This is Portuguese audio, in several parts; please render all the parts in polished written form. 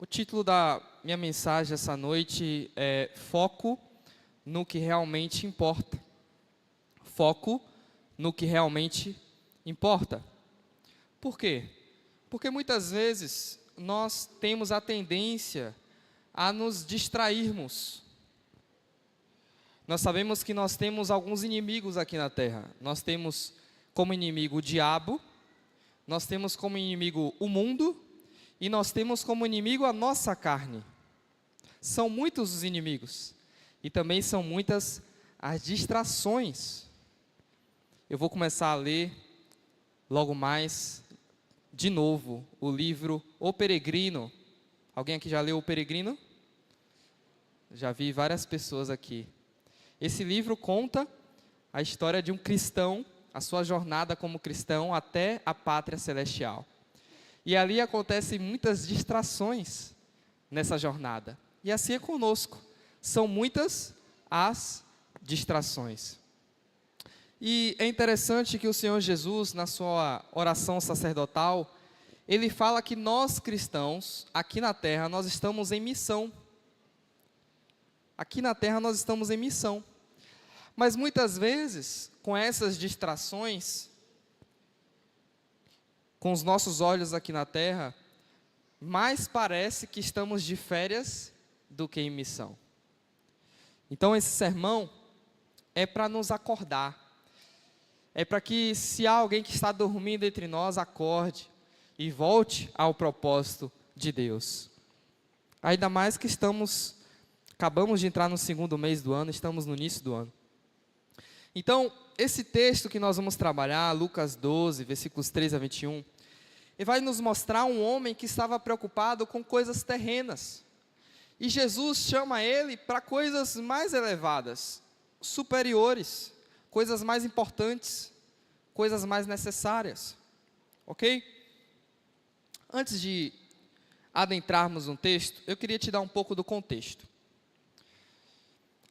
O título da minha mensagem essa noite é Foco no que realmente importa. Foco no que realmente importa. Por quê? Porque muitas vezes nós temos a tendência a nos distrairmos. Nós sabemos que nós temos alguns inimigos aqui na terra. Nós temos como inimigo o diabo, nós temos como inimigo o mundo e nós temos como inimigo a nossa carne. São muitos os inimigos e também são muitas as distrações. Eu vou começar a ler logo mais, de novo, o livro O Peregrino. Alguém aqui já leu O Peregrino? Já vi várias pessoas aqui. Esse livro conta a história de um cristão, a sua jornada como cristão até a pátria celestial. E ali acontecem muitas distrações nessa jornada. E assim é conosco. São muitas as distrações. E é interessante que o Senhor Jesus, na sua oração sacerdotal, ele fala que nós cristãos, aqui na terra, nós estamos em missão. Aqui na terra nós estamos em missão. Mas muitas vezes, com essas distrações, com os nossos olhos aqui na terra, mais parece que estamos de férias do que em missão. Então esse sermão é para nos acordar. É para que, se há alguém que está dormindo entre nós, acorde e volte ao propósito de Deus. Ainda mais que acabamos de entrar no segundo mês do ano, estamos no início do ano. Então, esse texto que nós vamos trabalhar, Lucas 12, versículos 3 a 21, ele vai nos mostrar um homem que estava preocupado com coisas terrenas. E Jesus chama ele para coisas mais elevadas, superiores, coisas mais importantes, coisas mais necessárias. Ok? Antes de adentrarmos no texto, eu queria te dar um pouco do contexto.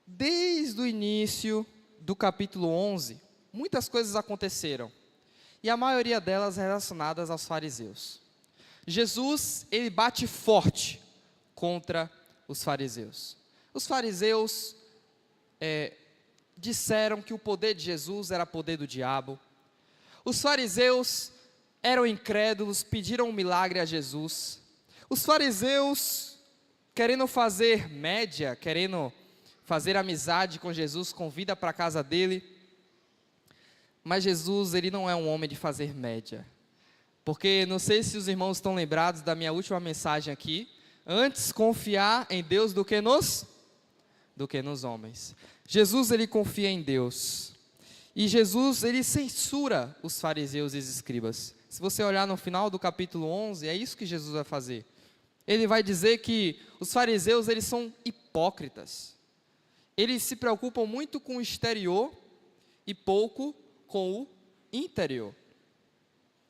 Desde o início do capítulo 11, muitas coisas aconteceram, e a maioria delas relacionadas aos fariseus. Jesus, ele bate forte contra os fariseus. Os fariseus disseram que o poder de Jesus era poder do diabo. Os fariseus eram incrédulos, pediram um milagre a Jesus. Os fariseus, querendo fazer média, querendo fazer amizade com Jesus, convida para a casa dele. Mas Jesus, ele não é um homem de fazer média. Porque, não sei se os irmãos estão lembrados da minha última mensagem aqui. Antes confiar em Deus do que nos homens. Jesus, ele confia em Deus. E Jesus, ele censura os fariseus e os escribas. Se você olhar no final do capítulo 11, é isso que Jesus vai fazer. Ele vai dizer que os fariseus, eles são hipócritas. Eles se preocupam muito com o exterior e pouco com o interior.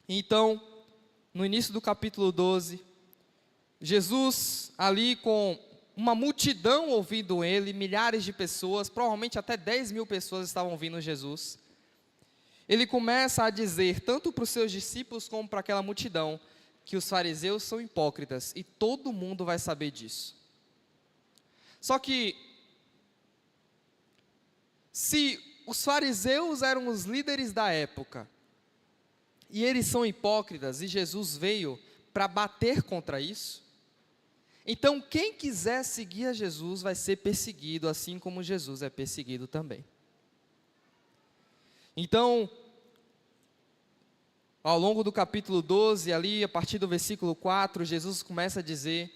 Então, no início do capítulo 12, Jesus, ali com uma multidão ouvindo ele, milhares de pessoas, provavelmente até 10 mil pessoas estavam ouvindo Jesus. Ele começa a dizer, tanto para os seus discípulos como para aquela multidão, que os fariseus são hipócritas e todo mundo vai saber disso. Só que, se os fariseus eram os líderes da época, e eles são hipócritas, e Jesus veio para bater contra isso, então quem quiser seguir a Jesus vai ser perseguido, assim como Jesus é perseguido também. Então, ao longo do capítulo 12, ali, a partir do versículo 4, Jesus começa a dizer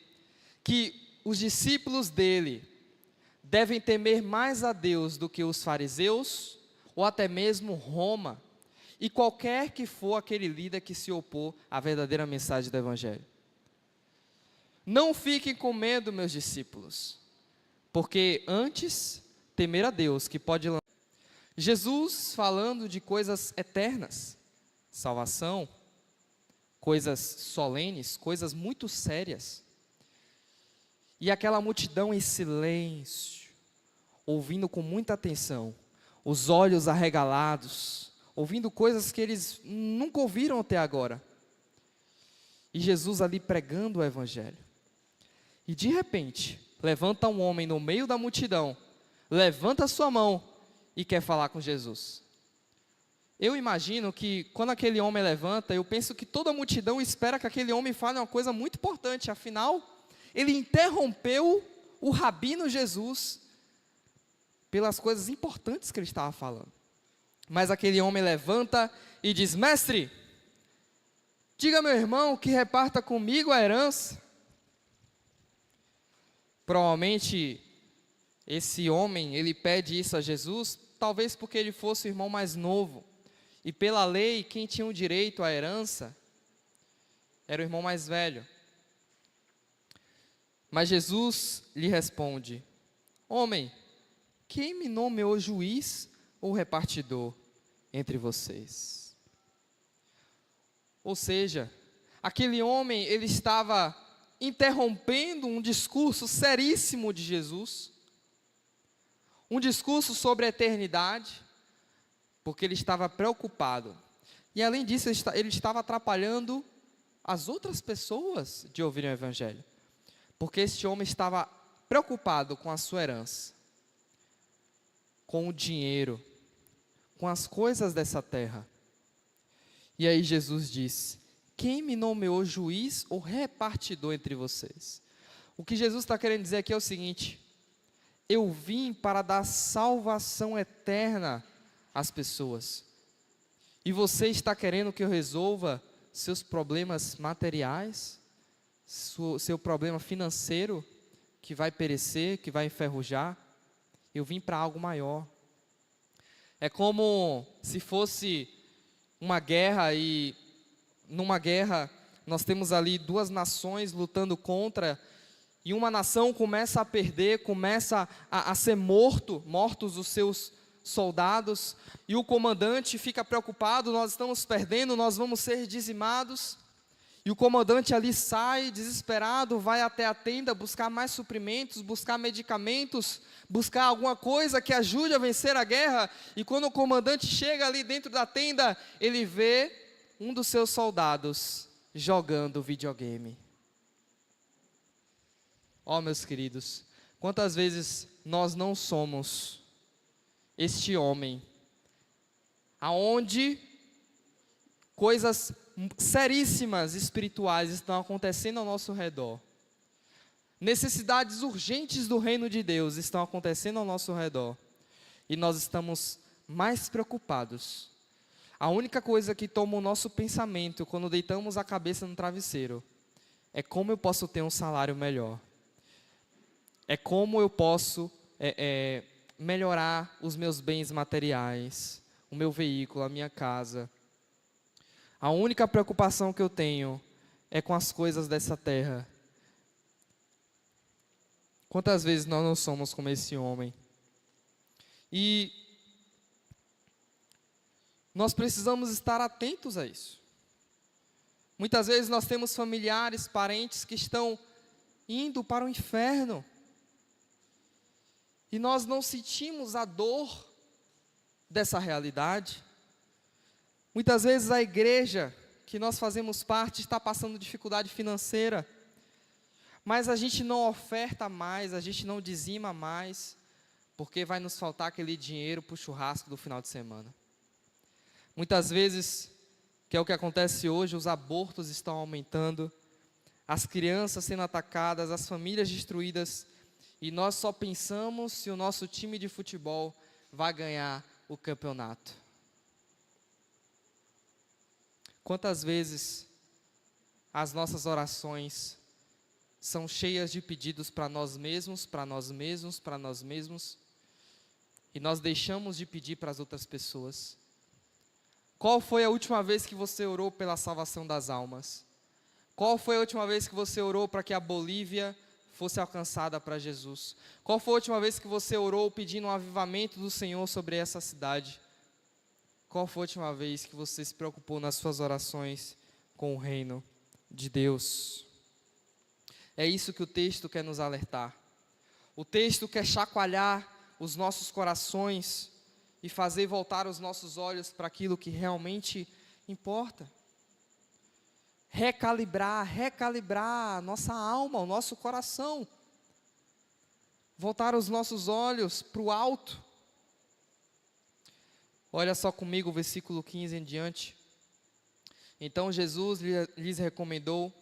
que os discípulos dele devem temer mais a Deus do que os fariseus, ou até mesmo Roma, e qualquer que for aquele líder que se opor à verdadeira mensagem do Evangelho. Não fiquem com medo, meus discípulos, porque antes temer a Deus, que pode lançar. Jesus falando de coisas eternas, salvação, coisas solenes, coisas muito sérias. E aquela multidão em silêncio, ouvindo com muita atenção, os olhos arregalados, ouvindo coisas que eles nunca ouviram até agora. E Jesus ali pregando o Evangelho. E de repente, levanta um homem no meio da multidão, levanta sua mão e quer falar com Jesus. Eu imagino que quando aquele homem levanta, eu penso que toda a multidão espera que aquele homem fale uma coisa muito importante. Afinal, ele interrompeu o rabino Jesus pelas coisas importantes que ele estava falando. Mas aquele homem levanta e diz: mestre, diga meu irmão que reparta comigo a herança. Provavelmente esse homem, ele pede isso a Jesus, talvez porque ele fosse o irmão mais novo. E pela lei, quem tinha o direito à herança era o irmão mais velho. Mas Jesus lhe responde: homem, quem me nomeou juiz ou repartidor entre vocês? Ou seja, aquele homem, ele estava interrompendo um discurso seríssimo de Jesus, um discurso sobre a eternidade, porque ele estava preocupado. E além disso, ele estava atrapalhando as outras pessoas de ouvirem o evangelho, porque este homem estava preocupado com a sua herança, com o dinheiro, com as coisas dessa terra. E aí Jesus diz: quem me nomeou juiz ou repartidor entre vocês? O que Jesus está querendo dizer aqui é o seguinte: eu vim para dar salvação eterna às pessoas. E você está querendo que eu resolva seus problemas materiais? Seu problema financeiro, que vai perecer, que vai enferrujar? Eu vim para algo maior. É como se fosse uma guerra, e numa guerra nós temos ali duas nações lutando contra, e uma nação começa a perder, começa a ser mortos os seus soldados, e o comandante fica preocupado: nós estamos perdendo, nós vamos ser dizimados. E o comandante ali sai desesperado, vai até a tenda buscar mais suprimentos, buscar medicamentos, buscar alguma coisa que ajude a vencer a guerra. E quando o comandante chega ali dentro da tenda, ele vê um dos seus soldados jogando videogame. Ó, meus queridos, quantas vezes nós não somos este homem, aonde coisas seríssimas espirituais estão acontecendo ao nosso redor, necessidades urgentes do reino de Deus estão acontecendo ao nosso redor, e nós estamos mais preocupados. A única coisa que toma o nosso pensamento quando deitamos a cabeça no travesseiro é como eu posso ter um salário melhor, é como eu posso melhorar os meus bens materiais, o meu veículo, a minha casa. A única preocupação que eu tenho é com as coisas dessa terra. Quantas vezes nós não somos como esse homem? E nós precisamos estar atentos a isso. Muitas vezes nós temos familiares, parentes que estão indo para o inferno, e nós não sentimos a dor dessa realidade. Muitas vezes a igreja que nós fazemos parte está passando dificuldade financeira, mas a gente não oferta mais, a gente não dizima mais, porque vai nos faltar aquele dinheiro para o churrasco do final de semana. Muitas vezes, que é o que acontece hoje, os abortos estão aumentando, as crianças sendo atacadas, as famílias destruídas, e nós só pensamos se o nosso time de futebol vai ganhar o campeonato. Quantas vezes as nossas orações são cheias de pedidos para nós mesmos, para nós mesmos, para nós mesmos, e nós deixamos de pedir para as outras pessoas? Qual foi a última vez que você orou pela salvação das almas? Qual foi a última vez que você orou para que a Bolívia fosse alcançada para Jesus? Qual foi a última vez que você orou pedindo um avivamento do Senhor sobre essa cidade? Qual foi a última vez que você se preocupou nas suas orações com o reino de Deus? É isso que o texto quer nos alertar. O texto quer chacoalhar os nossos corações e fazer voltar os nossos olhos para aquilo que realmente importa. recalibrar a nossa alma, o nosso coração. Voltar os nossos olhos para o alto. Olha só comigo o versículo 15 em diante. Então Jesus lhes recomendou: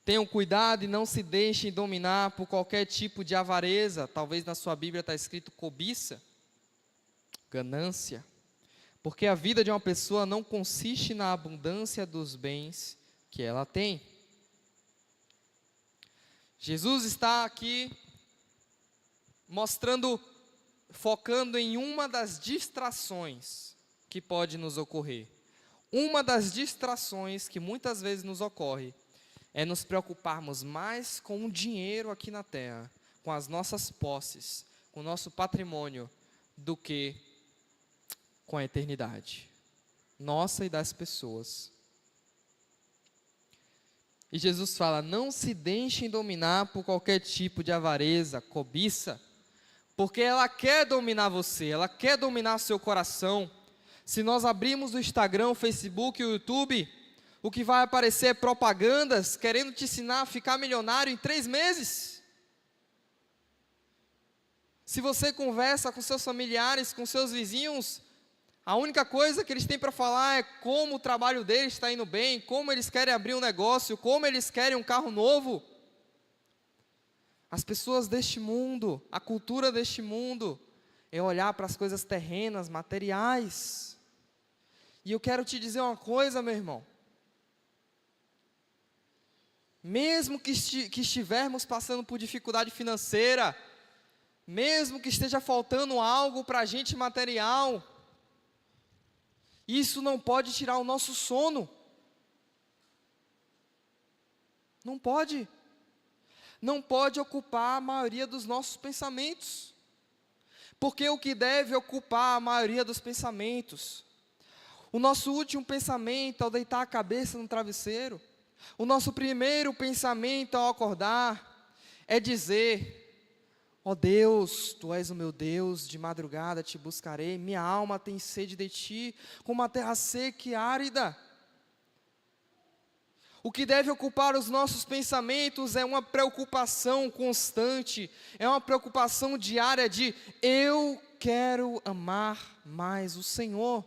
tenham cuidado e não se deixem dominar por qualquer tipo de avareza. Talvez na sua Bíblia está escrito cobiça, ganância. Porque a vida de uma pessoa não consiste na abundância dos bens que ela tem. Jesus está aqui focando em uma das distrações que pode nos ocorrer. Uma das distrações que muitas vezes nos ocorre é nos preocuparmos mais com o dinheiro aqui na terra, com as nossas posses, com o nosso patrimônio, do que com a eternidade, nossa e das pessoas. E Jesus fala: não se deixem dominar por qualquer tipo de avareza, cobiça, porque ela quer dominar você, ela quer dominar seu coração. Se nós abrirmos o Instagram, o Facebook e o YouTube, o que vai aparecer é propagandas querendo te ensinar a ficar milionário em 3 meses. Se você conversa com seus familiares, com seus vizinhos, a única coisa que eles têm para falar é como o trabalho deles está indo bem, como eles querem abrir um negócio, como eles querem um carro novo. As pessoas deste mundo, a cultura deste mundo, é olhar para as coisas terrenas, materiais. E eu quero te dizer uma coisa, meu irmão. Mesmo que estivermos passando por dificuldade financeira, mesmo que esteja faltando algo para a gente material, isso não pode tirar o nosso sono. Não pode. Não pode ocupar a maioria dos nossos pensamentos. Porque o que deve ocupar a maioria dos pensamentos? O nosso último pensamento ao deitar a cabeça no travesseiro, o nosso primeiro pensamento ao acordar, é dizer: ó Deus, Tu és o meu Deus, de madrugada te buscarei, minha alma tem sede de Ti, como a terra seca e árida. O que deve ocupar os nossos pensamentos é uma preocupação constante, é uma preocupação diária de: eu quero amar mais o Senhor,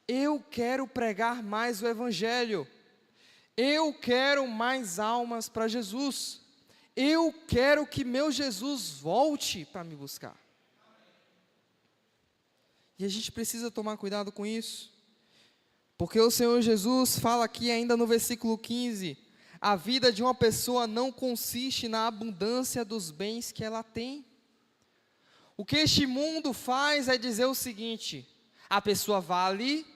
eu quero pregar mais o Evangelho, eu quero mais almas para Jesus, eu quero que meu Jesus volte para me buscar. E a gente precisa tomar cuidado com isso, porque o Senhor Jesus fala aqui ainda no versículo 15, a vida de uma pessoa não consiste na abundância dos bens que ela tem. O que este mundo faz é dizer o seguinte: a pessoa vale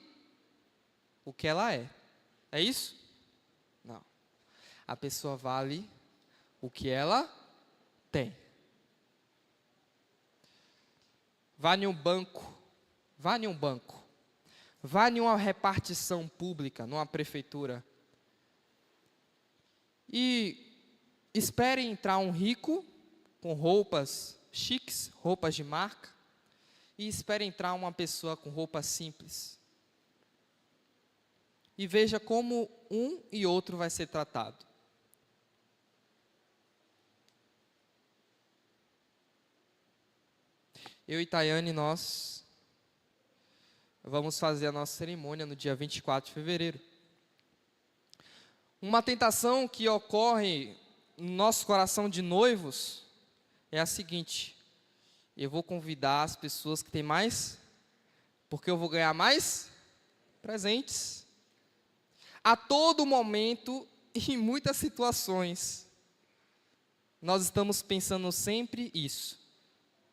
o que ela é. É isso? Não. A pessoa vale o que ela tem. Vá em um banco, vá em uma repartição pública, numa prefeitura, e espere entrar um rico com roupas chiques, roupas de marca, e espere entrar uma pessoa com roupas simples. E veja como um e outro vai ser tratado. Eu e Tayane, nós vamos fazer a nossa cerimônia no dia 24 de fevereiro. Uma tentação que ocorre no nosso coração de noivos é a seguinte: eu vou convidar as pessoas que têm mais, porque eu vou ganhar mais presentes. A todo momento, em muitas situações, nós estamos pensando sempre isso: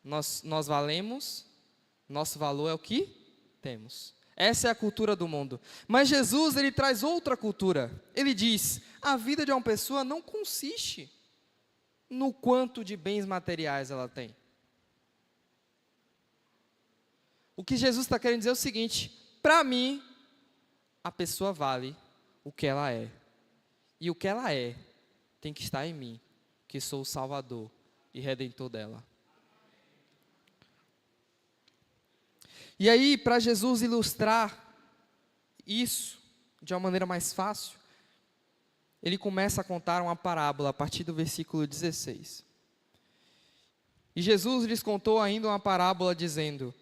nós valemos, nosso valor é o que temos. Essa é a cultura do mundo. Mas Jesus, ele traz outra cultura. Ele diz: a vida de uma pessoa não consiste no quanto de bens materiais ela tem. O que Jesus está querendo dizer é o seguinte: para mim, a pessoa vale o que ela é. E o que ela é tem que estar em mim, que sou o Salvador e Redentor dela. E aí, para Jesus ilustrar isso, de uma maneira mais fácil, ele começa a contar uma parábola a partir do versículo 16. E Jesus lhes contou ainda uma parábola dizendo: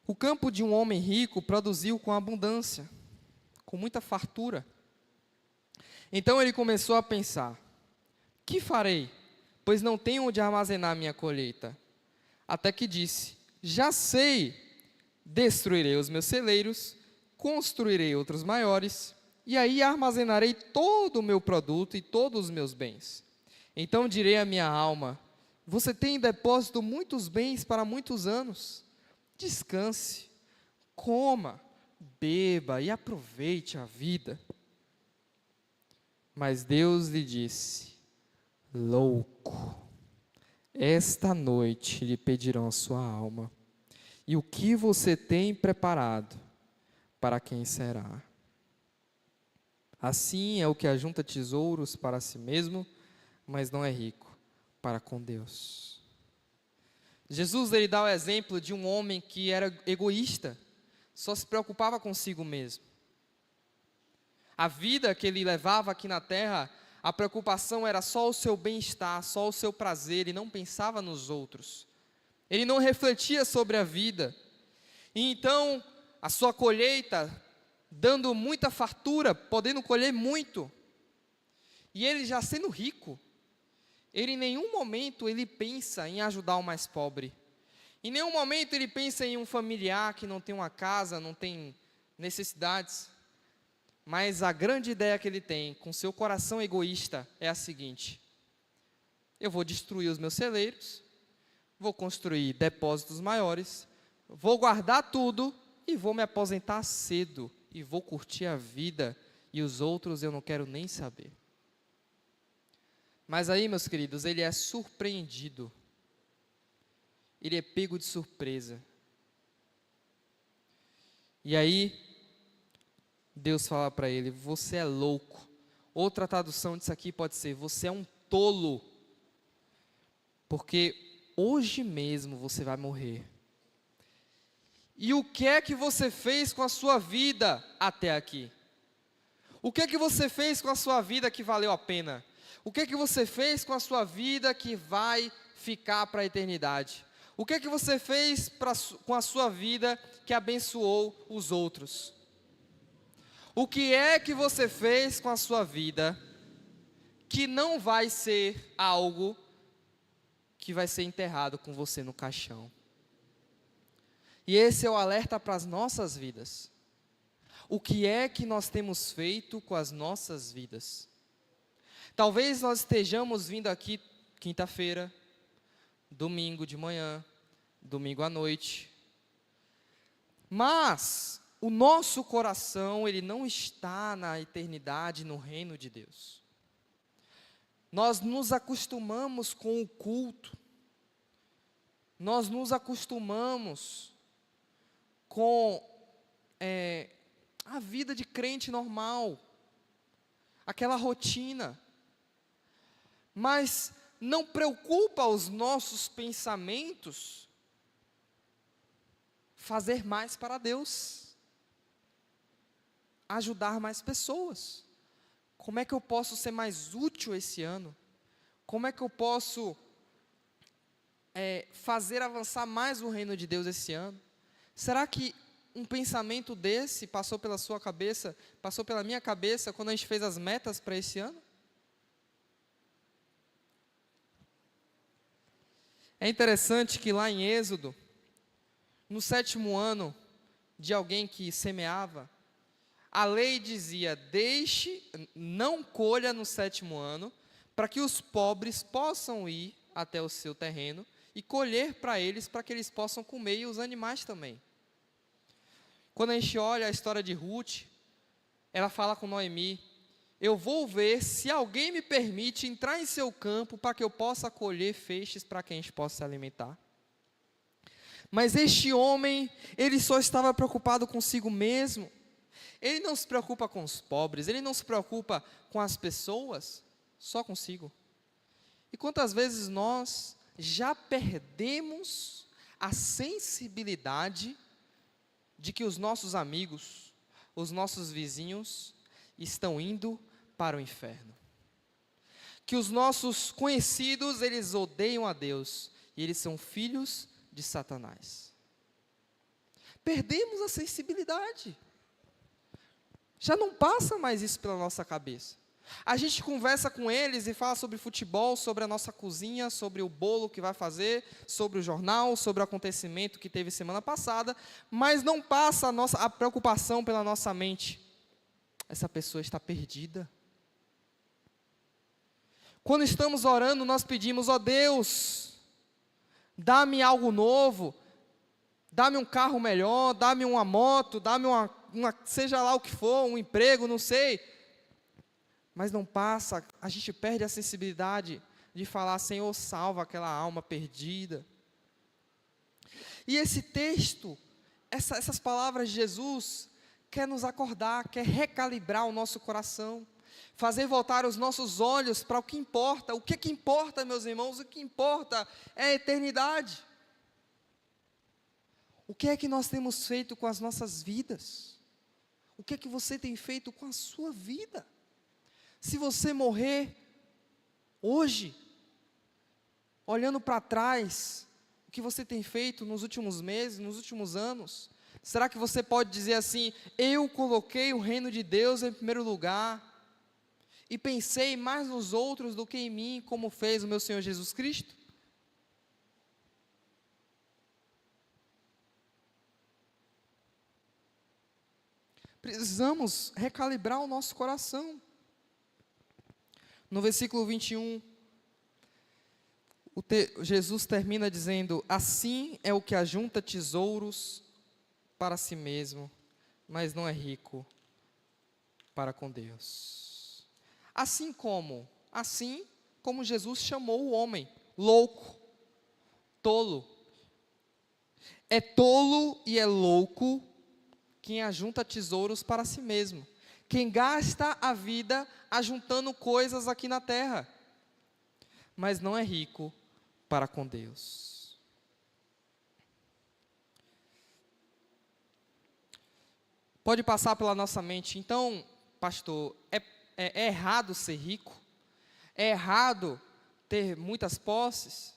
o campo de um homem rico produziu com abundância, com muita fartura. Então ele começou a pensar: que farei? Pois não tenho onde armazenar minha colheita. Até que disse: já sei, destruirei os meus celeiros, construirei outros maiores, e aí armazenarei todo o meu produto e todos os meus bens. Então direi à minha alma: você tem em depósito muitos bens para muitos anos. Descanse, coma, beba e aproveite a vida. Mas Deus lhe disse: louco, esta noite lhe pedirão a sua alma, e o que você tem preparado, para quem será? Assim é o que ajunta tesouros para si mesmo, mas não é rico para com Deus. Jesus, ele dá o exemplo de um homem que era egoísta, só se preocupava consigo mesmo. A vida que ele levava aqui na terra, a preocupação era só o seu bem-estar, só o seu prazer, ele não pensava nos outros. Ele não refletia sobre a vida. E então, a sua colheita, dando muita fartura, podendo colher muito. E ele já sendo rico, ele em nenhum momento ele pensa em ajudar o mais pobre. Em nenhum momento ele pensa em um familiar que não tem uma casa, não tem necessidades. Mas a grande ideia que ele tem, com seu coração egoísta, é a seguinte: eu vou destruir os meus celeiros, vou construir depósitos maiores, vou guardar tudo e vou me aposentar cedo e vou curtir a vida, e os outros eu não quero nem saber. Mas aí, meus queridos, ele é surpreendido. Ele é pego de surpresa. E aí, Deus fala para ele: você é louco. Outra tradução disso aqui pode ser: você é um tolo. Porque hoje mesmo você vai morrer. E o que é que você fez com a sua vida até aqui? O que é que você fez com a sua vida que valeu a pena? O que é que você fez com a sua vida que vai ficar para a eternidade? O que é que você fez com a sua vida que abençoou os outros? O que é que você fez com a sua vida que não vai ser algo que vai ser enterrado com você no caixão? E esse é o alerta para as nossas vidas. O que é que nós temos feito com as nossas vidas? Talvez nós estejamos vindo aqui quinta-feira, domingo de manhã, domingo à noite. Mas o nosso coração, ele não está na eternidade, no reino de Deus. Nós nos acostumamos com o culto. Nós nos acostumamos com a vida de crente normal, aquela rotina. Mas não preocupa os nossos pensamentos fazer mais para Deus, ajudar mais pessoas. Como é que eu posso ser mais útil esse ano? Como é que eu posso fazer avançar mais o reino de Deus esse ano? Será que um pensamento desse passou pela sua cabeça, passou pela minha cabeça quando a gente fez as metas para esse ano? É interessante que lá em Êxodo, no 7º ano de alguém que semeava, a lei dizia: não colha no 7º ano, para que os pobres possam ir até o seu terreno e colher para eles, para que eles possam comer, e os animais também. Quando a gente olha a história de Ruth, ela fala com Noemi: eu vou ver se alguém me permite entrar em seu campo para que eu possa colher feixes para que a gente possa se alimentar. Mas este homem, ele só estava preocupado consigo mesmo. Ele não se preocupa com os pobres, ele não se preocupa com as pessoas, só consigo. E quantas vezes nós já perdemos a sensibilidade de que os nossos amigos, os nossos vizinhos, estão indo para o inferno. Que os nossos conhecidos, eles odeiam a Deus e eles são filhos de Satanás. Perdemos a sensibilidade. Já não passa mais isso pela nossa cabeça. A gente conversa com eles e fala sobre futebol, sobre a nossa cozinha, sobre o bolo que vai fazer, sobre o jornal, sobre o acontecimento que teve semana passada, mas não passa a preocupação pela nossa mente. Essa pessoa está perdida. Quando estamos orando, nós pedimos: ó Deus, dá-me algo novo, dá-me um carro melhor, dá-me uma moto, dá-me seja lá o que for, um emprego, não sei. Mas não passa, a gente perde a sensibilidade de falar: Senhor, salva aquela alma perdida. E esse texto, essas palavras de Jesus, quer nos acordar, quer recalibrar o nosso coração, fazer voltar os nossos olhos para o que importa. O que importa, meus irmãos? O que importa é a eternidade. O que é que nós temos feito com as nossas vidas? O que é que você tem feito com a sua vida? Se você morrer hoje, olhando para trás, o que você tem feito nos últimos meses, nos últimos anos, será que você pode dizer assim: eu coloquei o reino de Deus em primeiro lugar, e pensei mais nos outros do que em mim, como fez o meu Senhor Jesus Cristo? Precisamos recalibrar o nosso coração. No versículo 21, Jesus termina dizendo: assim é o que ajunta tesouros para si mesmo, mas não é rico para com Deus. Assim como Jesus chamou o homem louco, tolo. É tolo e é louco quem ajunta tesouros para si mesmo, quem gasta a vida ajuntando coisas aqui na terra, mas não é rico para com Deus. Pode passar pela nossa mente: então, pastor, é errado ser rico? É errado ter muitas posses?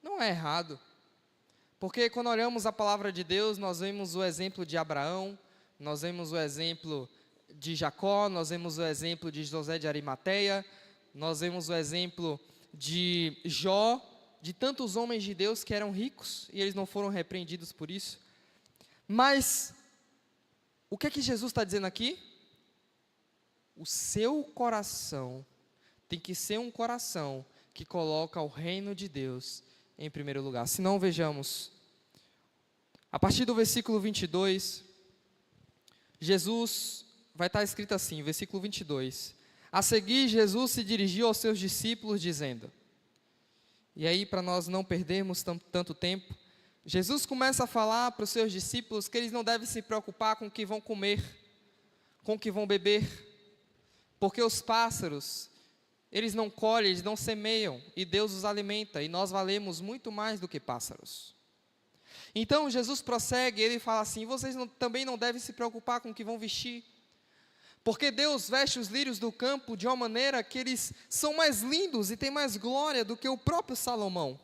Não é errado, porque quando olhamos a palavra de Deus, nós vemos o exemplo de Abraão, nós vemos o exemplo de Jacó, nós vemos o exemplo de José de Arimateia, nós vemos o exemplo de Jó, de tantos homens de Deus que eram ricos e eles não foram repreendidos por isso. Mas o que é que Jesus está dizendo aqui? O seu coração tem que ser um coração que coloca o reino de Deus em primeiro lugar. Se não, vejamos, a partir do versículo 22, Jesus, vai estar escrito assim, versículo 22, a seguir Jesus se dirigiu aos seus discípulos dizendo, e aí para nós não perdermos tanto tempo, Jesus começa a falar para os seus discípulos que eles não devem se preocupar com o que vão comer, com o que vão beber, porque os pássaros, eles não colhem, eles não semeiam, e Deus os alimenta, e nós valemos muito mais do que pássaros. Então Jesus prossegue, ele fala assim: vocês também não devem se preocupar com o que vão vestir, porque Deus veste os lírios do campo de uma maneira que eles são mais lindos e têm mais glória do que o próprio Salomão.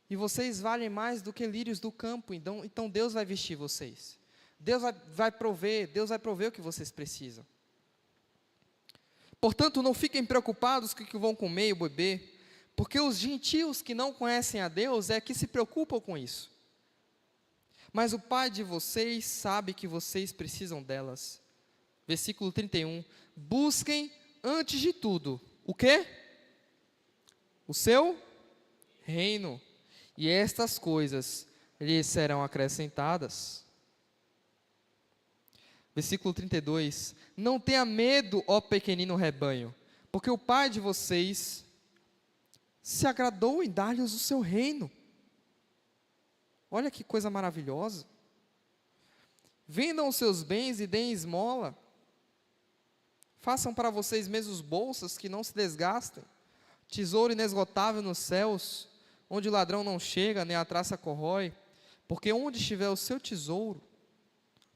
E vocês valem mais do que lírios do campo, então Deus vai vestir vocês. Deus vai prover o que vocês precisam. Portanto, não fiquem preocupados com o que vão comer e beber, porque os gentios que não conhecem a Deus é que se preocupam com isso. Mas o Pai de vocês sabe que vocês precisam delas. Versículo 31, busquem antes de tudo, o quê? O seu reino, e estas coisas lhes serão acrescentadas. Versículo 32, não tenha medo, ó pequenino rebanho, porque o Pai de vocês se agradou em dar-lhes o seu reino. Olha que coisa maravilhosa. Vendam os seus bens e deem esmola. Façam para vocês mesmos bolsas que não se desgastem, tesouro inesgotável nos céus, onde o ladrão não chega, nem a traça corrói, porque onde estiver o seu tesouro,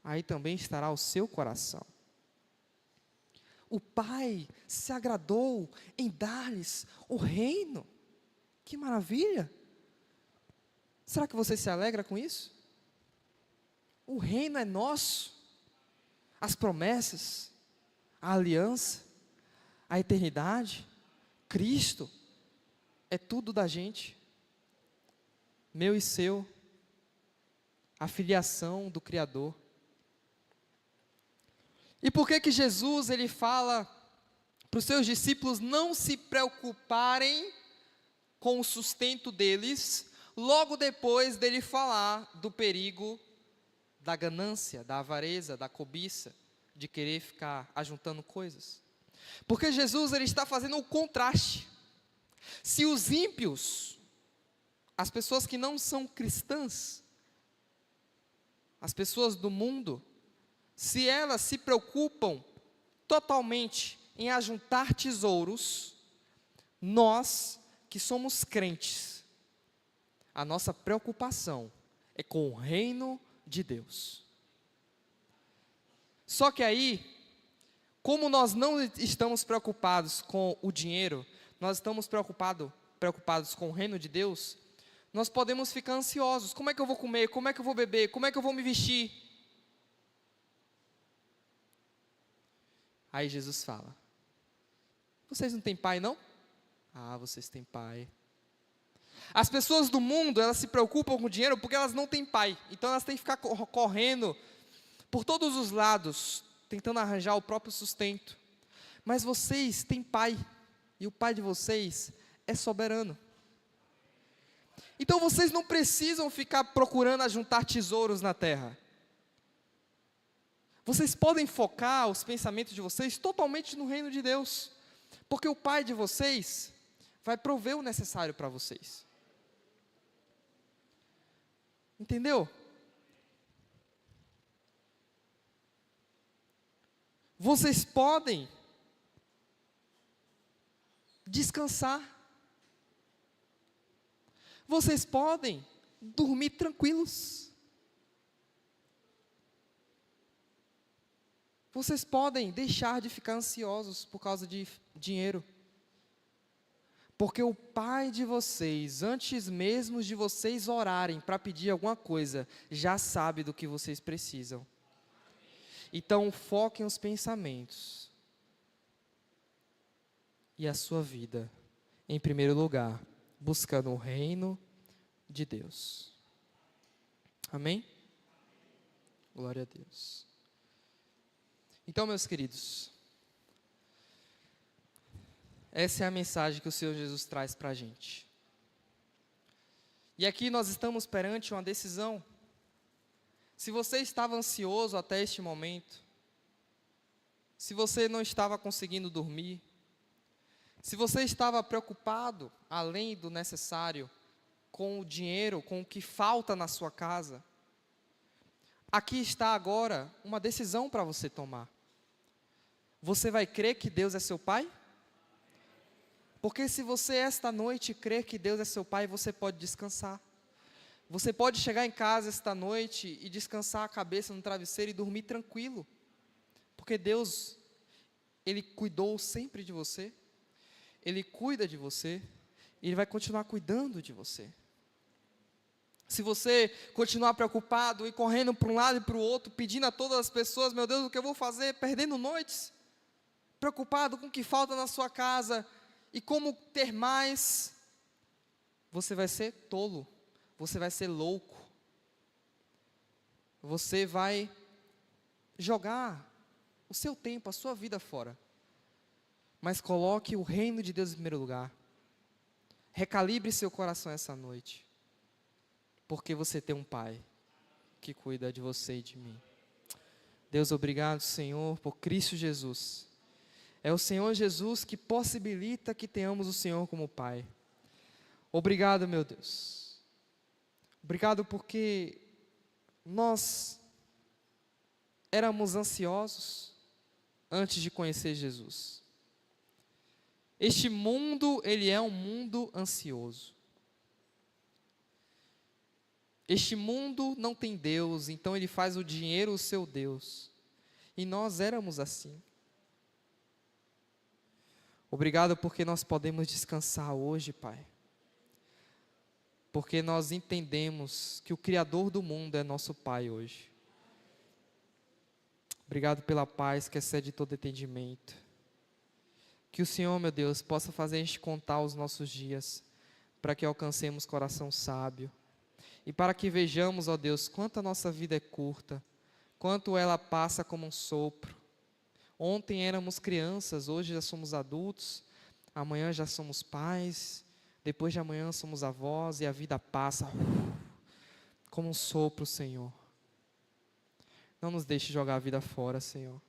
aí também estará o seu coração. O Pai se agradou em dar-lhes o reino. Que maravilha! Será que você se alegra com isso? O reino é nosso. As promessas, a aliança, a eternidade, Cristo, é tudo da gente. Meu e seu. A filiação do Criador. E por que Jesus ele fala para os seus discípulos não se preocuparem com o sustento deles, logo depois dele falar do perigo da ganância, da avareza, da cobiça, de querer ficar ajuntando coisas? Porque Jesus ele está fazendo o contraste. Se os ímpios, as pessoas que não são cristãs, as pessoas do mundo, se elas se preocupam totalmente em ajuntar tesouros, nós que somos crentes, a nossa preocupação é com o reino de Deus. Só que aí, como nós não estamos preocupados com o dinheiro, nós estamos preocupados com o reino de Deus, nós podemos ficar ansiosos. Como é que eu vou comer? Como é que eu vou beber? Como é que eu vou me vestir? Aí Jesus fala: vocês não têm pai, não? Ah, vocês têm pai. As pessoas do mundo, elas se preocupam com o dinheiro porque elas não têm pai. Então elas têm que ficar correndo por todos os lados, tentando arranjar o próprio sustento. Mas vocês têm pai, e o pai de vocês é soberano. Então vocês não precisam ficar procurando ajuntar tesouros na terra. Vocês podem focar os pensamentos de vocês totalmente no reino de Deus, porque o Pai de vocês vai prover o necessário para vocês. Entendeu? Vocês podem descansar. Vocês podem dormir tranquilos. Vocês podem deixar de ficar ansiosos por causa de dinheiro. Porque o Pai de vocês, antes mesmo de vocês orarem para pedir alguma coisa, já sabe do que vocês precisam. Então foquem os pensamentos e a sua vida, em primeiro lugar, buscando o reino de Deus. Amém? Glória a Deus. Então, meus queridos, essa é a mensagem que o Senhor Jesus traz para a gente. E aqui nós estamos perante uma decisão. Se você estava ansioso até este momento, se você não estava conseguindo dormir, se você estava preocupado, além do necessário, com o dinheiro, com o que falta na sua casa, aqui está agora uma decisão para você tomar. Você vai crer que Deus é seu Pai? Porque se você esta noite crer que Deus é seu Pai, você pode descansar. Você pode chegar em casa esta noite e descansar a cabeça no travesseiro e dormir tranquilo. Porque Deus, Ele cuidou sempre de você. Ele cuida de você. E Ele vai continuar cuidando de você. Se você continuar preocupado e correndo para um lado e para o outro, pedindo a todas as pessoas: meu Deus, o que eu vou fazer? Perdendo noites. Preocupado com o que falta na sua casa e como ter mais, você vai ser tolo, você vai ser louco, você vai jogar o seu tempo, a sua vida fora. Mas coloque o reino de Deus em primeiro lugar. Recalibre seu coração essa noite, porque você tem um Pai que cuida de você e de mim. Deus, obrigado, Senhor, por Cristo Jesus. É o Senhor Jesus que possibilita que tenhamos o Senhor como Pai. Obrigado, meu Deus. Obrigado porque nós éramos ansiosos antes de conhecer Jesus. Este mundo, ele é um mundo ansioso. Este mundo não tem Deus, então ele faz o dinheiro o seu Deus. E nós éramos assim. Obrigado porque nós podemos descansar hoje, Pai. Porque nós entendemos que o Criador do mundo é nosso Pai hoje. Obrigado pela paz que excede todo entendimento. Que o Senhor, meu Deus, possa fazer a gente contar os nossos dias, para que alcancemos coração sábio. E para que vejamos, ó Deus, quanto a nossa vida é curta, quanto ela passa como um sopro. Ontem éramos crianças, hoje já somos adultos, amanhã já somos pais, depois de amanhã somos avós e a vida passa como um sopro, Senhor. Não nos deixe jogar a vida fora, Senhor.